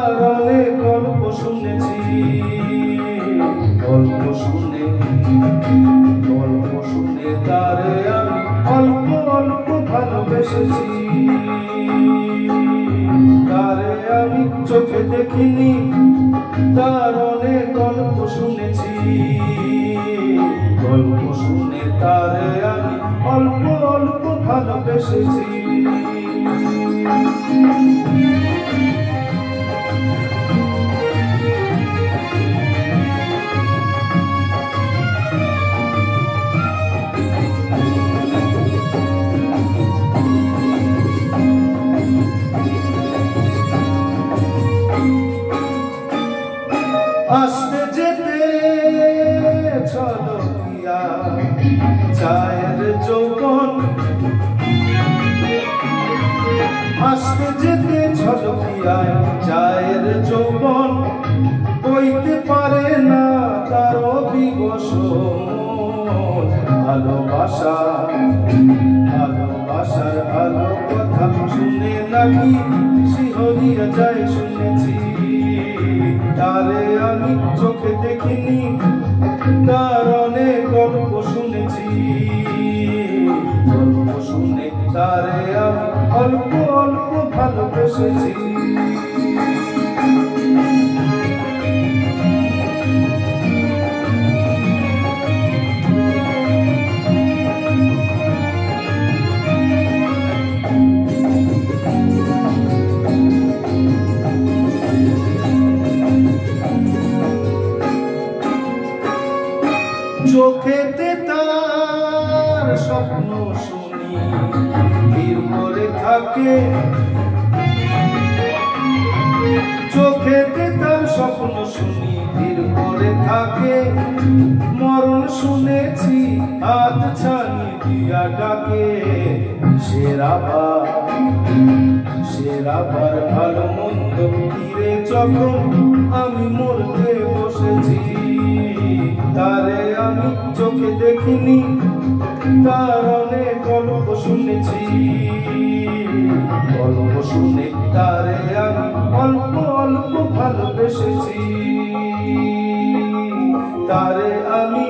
তার অনেক গল্প শুনেছি, গল্প শুনে তারে আমি অল্প অল্প ভালোবেসেছি। তারে আমি চোখে দেখিনি, তার অনেক গল্প শুনেছি, গল্প শুনে তারে আমি অল্প অল্প ভালোবেসেছি। আসতে যেতে ছলকিয়া চায়ের যৌবন, আসতে যেতে ছলকিয়া চায়ের যৌবন, বইতে পারে না তার বিবশ ভালোবাসা, ভালোবাসার ভালো কথা শুনে নাকি শিহরিয়া যায় শুনেছি। তারে আমি চোখে দেখিনি, তার অনেক গল্প শুনেছি, গল্প শুনে তারে আমি অল্প অল্প ভালোবেসেছি। চোখেতে তার স্বপ্ন শুনি ভিড় করে থাকে, চোখেতে তার স্বপ্ন শুনি ভিড় করে থাকে। মরণ শুনেছি হাত ছানি দিয়া ডাকে, সেরাবার ভালো মন্দ তীরে যখন আমি মরতে বসেছি। তারে আমি চোখে দেখিনি, তার অনেক গল্প শুনেছি, গল্প শুনে তারে আমি অল্প অল্প ভালোবেসেছি। তারে আমি